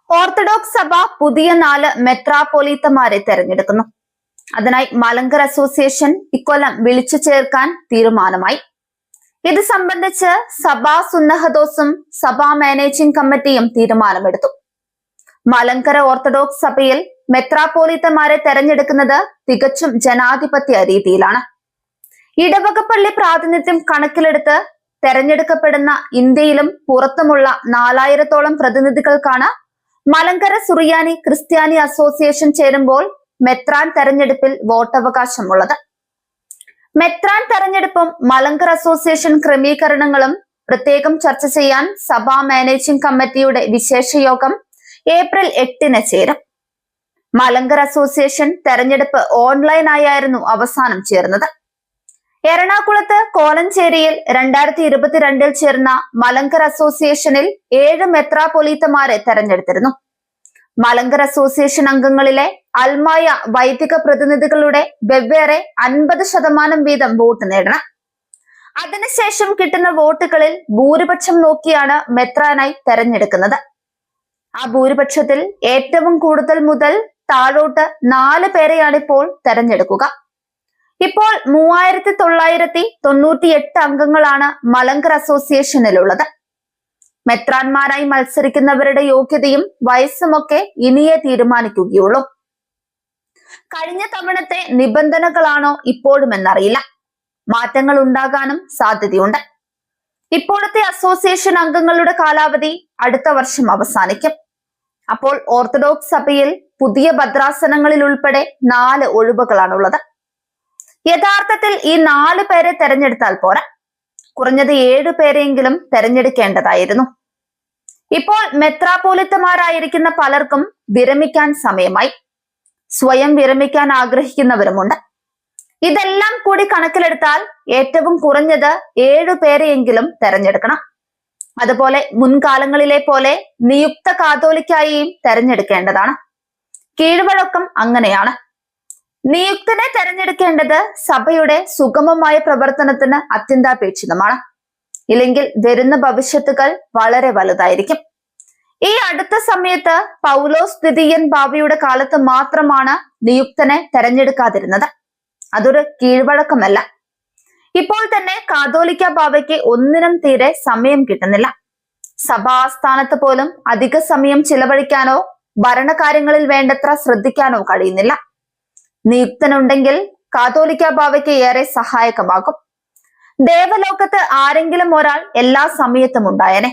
Orthodox സഭ പുതിയ 4 മെത്രാപ്പൊലീത്തമാരെ തെരഞ്ഞെടുക്കുന്നു. അതിനായി മലങ്കര അസോസിയേഷൻ ഇക്കൊല്ലം വിളിച്ചു ചേർക്കാൻ തീരുമാനമായി. ഇത് സംബന്ധിച്ച് സഭാ സുന്നഹദോസും സഭാ മാനേജിംഗ് കമ്മിറ്റിയും തീരുമാനമെടുത്തു. മലങ്കര ഓർത്തഡോക്സ് സഭയിൽ മെത്രാപ്പൊലീത്തമാരെ തെരഞ്ഞെടുക്കുന്നത് തികച്ചും ജനാധിപത്യ രീതിയിലാണ്. ഇടവകപ്പള്ളി പ്രാതിനിധ്യം കണക്കിലെടുത്ത് തെരഞ്ഞെടുക്കപ്പെടുന്ന ഇന്ത്യയിലും പുറത്തുമുള്ള 4000-ഓളം പ്രതിനിധികൾക്കാണ് മലങ്കര സുറിയാനി ക്രിസ്ത്യാനി അസോസിയേഷൻ ചേരുമ്പോൾ മെത്രാൻ തെരഞ്ഞെടുപ്പിൽ വോട്ടവകാശമുള്ളത്. മെത്രാൻ തെരഞ്ഞെടുപ്പും മലങ്കര അസോസിയേഷൻ ക്രമീകരണങ്ങളും പ്രത്യേകം ചർച്ച ചെയ്യാൻ സഭാ മാനേജിംഗ് കമ്മിറ്റിയുടെ വിശേഷ യോഗം ഏപ്രിൽ 8-ന് ചേരും. മലങ്കര അസോസിയേഷൻ തെരഞ്ഞെടുപ്പ് ഓൺലൈനായിരുന്നു അവസാനം ചേർന്നത്. എറണാകുളത്ത് കോലഞ്ചേരിയിൽ 2022-ൽ ചേർന്ന മലങ്കര അസോസിയേഷനിൽ 7 മെത്രാപ്പൊലീത്തമാരെ തെരഞ്ഞെടുത്തിരുന്നു. മലങ്കര അസോസിയേഷൻ അംഗങ്ങളിലെ അൽമായ വൈദിക പ്രതിനിധികളുടെ വെവ്വേറെ 50% വീതം വോട്ട് നേടണം. അതിനുശേഷം കിട്ടുന്ന വോട്ടുകളിൽ ഭൂരിപക്ഷം നോക്കിയാണ് മെത്രാനായി തെരഞ്ഞെടുക്കുന്നത്. ആ ഭൂരിപക്ഷത്തിൽ ഏറ്റവും കൂടുതൽ മുതൽ താഴോട്ട് 4 പേരെയാണ് ഇപ്പോൾ തെരഞ്ഞെടുക്കുക. ഇപ്പോൾ 3998 അംഗങ്ങളാണ് മലങ്കര അസോസിയേഷനിലുള്ളത്. മെത്രാന്മാരായി മത്സരിക്കുന്നവരുടെ യോഗ്യതയും വയസ്സുമൊക്കെ ഇനിയേ തീരുമാനിക്കുകയുള്ളൂ. കഴിഞ്ഞ തവണത്തെ നിബന്ധനകളാണോ ഇപ്പോഴും എന്നറിയില്ല. മാറ്റങ്ങൾ ഉണ്ടാകാനും സാധ്യതയുണ്ട്. ഇപ്പോഴത്തെ അസോസിയേഷൻ അംഗങ്ങളുടെ കാലാവധി അടുത്ത വർഷം അവസാനിക്കും. അപ്പോൾ ഓർത്തഡോക്സ് സഭയിൽ പുതിയ ഭദ്രാസനങ്ങളിൽ ഉൾപ്പെടെ 4 ഒഴിവുകളാണുള്ളത്. യഥാർത്ഥത്തിൽ ഈ 4 പേരെ തെരഞ്ഞെടുത്താൽ പോരാ, കുറഞ്ഞത് 7 പേരെയെങ്കിലും തെരഞ്ഞെടുക്കേണ്ടതായിരുന്നു. ഇപ്പോൾ മെത്രാപ്പൊലീത്തമാരായിരിക്കുന്ന പലർക്കും വിരമിക്കാൻ സമയമായി. സ്വയം വിരമിക്കാൻ ആഗ്രഹിക്കുന്നവരുമുണ്ട്. ഇതെല്ലാം കൂടി കണക്കിലെടുത്താൽ ഏറ്റവും കുറഞ്ഞത് 7 പേരെയെങ്കിലും തെരഞ്ഞെടുക്കണം. അതുപോലെ മുൻകാലങ്ങളിലെ പോലെ നിയുക്ത കാതോലിക്കായെയും തെരഞ്ഞെടുക്കേണ്ടതാണ്. കീഴ്വഴക്കം അങ്ങനെയാണ്. നിയുക്തനെ തെരഞ്ഞെടുക്കേണ്ടത് സഭയുടെ സുഗമമായ പ്രവർത്തനത്തിന് അത്യന്താപേക്ഷിതമാണ്. ഇല്ലെങ്കിൽ വരുന്ന ഭവിഷ്യത്തുകൾ വളരെ വലുതായിരിക്കും. ഈ അടുത്ത സമയത്ത് പൗലോസ് ദ്വിതീയൻ ബാവയുടെ കാലത്ത് മാത്രമാണ് നിയുക്തനെ തെരഞ്ഞെടുക്കാതിരുന്നത്. അതൊരു കീഴ്വഴക്കമല്ല. ഇപ്പോൾ തന്നെ കാതോലിക്ക ബാവയ്ക്ക് ഒന്നിനും തീരെ സമയം കിട്ടുന്നില്ല. സഭാസ്ഥാനത്ത് പോലും അധിക സമയം ചിലവഴിക്കാനോ ഭരണകാര്യങ്ങളിൽ വേണ്ടത്ര ശ്രദ്ധിക്കാനോ കഴിയുന്നില്ല. നിയുക്തനുണ്ടെങ്കിൽ കാതോലിക്ക ബാവയ്ക്ക് ഏറെ സഹായകമാകും. ദേവലോകത്ത് ആരെങ്കിലും ഒരാൾ എല്ലാ സമയത്തും ഉണ്ടായനെ.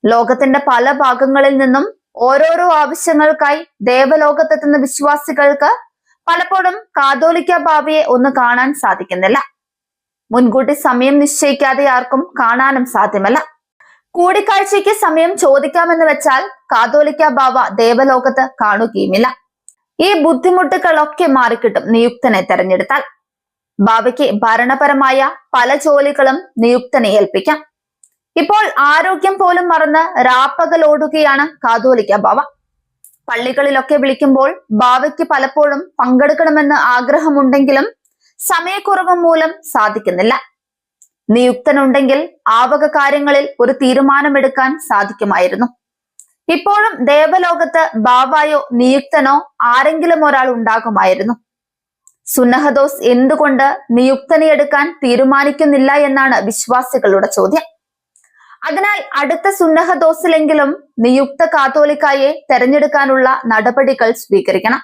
ലോകത്തിന്റെ പല ഭാഗങ്ങളിൽ നിന്നും ഓരോരോ ആവശ്യങ്ങൾക്കായി ദേവലോകത്തെത്തുന്ന വിശ്വാസികൾക്ക് പലപ്പോഴും കാതോലിക്ക ബാവയെ ഒന്ന് കാണാൻ സാധിക്കുന്നില്ല. മുൻകൂട്ടി സമയം നിശ്ചയിക്കാതെ ആർക്കും കാണാനും സാധ്യമല്ല. കൂടിക്കാഴ്ചയ്ക്ക് സമയം ചോദിക്കാമെന്ന് വെച്ചാൽ കാതോലിക്ക ബാവ ദേവലോകത്ത് കാണുകയുമില്ല. ഈ ബുദ്ധിമുട്ടുകളൊക്കെ മാറിക്കിട്ടും നിയുക്തനെ തെരഞ്ഞെടുത്താൽ. ബാവയ്ക്ക് ഭരണപരമായ പല ജോലികളും നിയുക്തനെ ഏൽപ്പിക്കാം. ഇപ്പോൾ ആരോഗ്യം പോലും മറന്ന് രാപ്പകലോടുകയാണ് കാതോലിക്ക ബാവ. പള്ളികളിലൊക്കെ വിളിക്കുമ്പോൾ ബാവയ്ക്ക് പലപ്പോഴും പങ്കെടുക്കണമെന്ന് ആഗ്രഹമുണ്ടെങ്കിലും സമയക്കുറവ് മൂലം സാധിക്കുന്നില്ല. നിയുക്തനുണ്ടെങ്കിൽ ആവക കാര്യങ്ങളിൽ ഒരു തീരുമാനമെടുക്കാൻ സാധിക്കുമായിരുന്നു. ഇപ്പോഴും ദേവലോകത്ത് ബാവായോ നിയുക്തനോ ആരെങ്കിലും ഒരാൾ ഉണ്ടാകുമായിരുന്നു. സുന്നഹദോസ് എന്തുകൊണ്ട് നിയുക്തനെ എടുക്കാൻ തീരുമാനിക്കുന്നില്ല എന്നാണ് വിശ്വാസികളുടെ ചോദ്യം. അതിനാൽ അടുത്ത സുന്നഹദോസിലെങ്കിലും നിയുക്ത കാതോലിക്കായെ തെരഞ്ഞെടുക്കാനുള്ള നടപടികൾ സ്വീകരിക്കണം.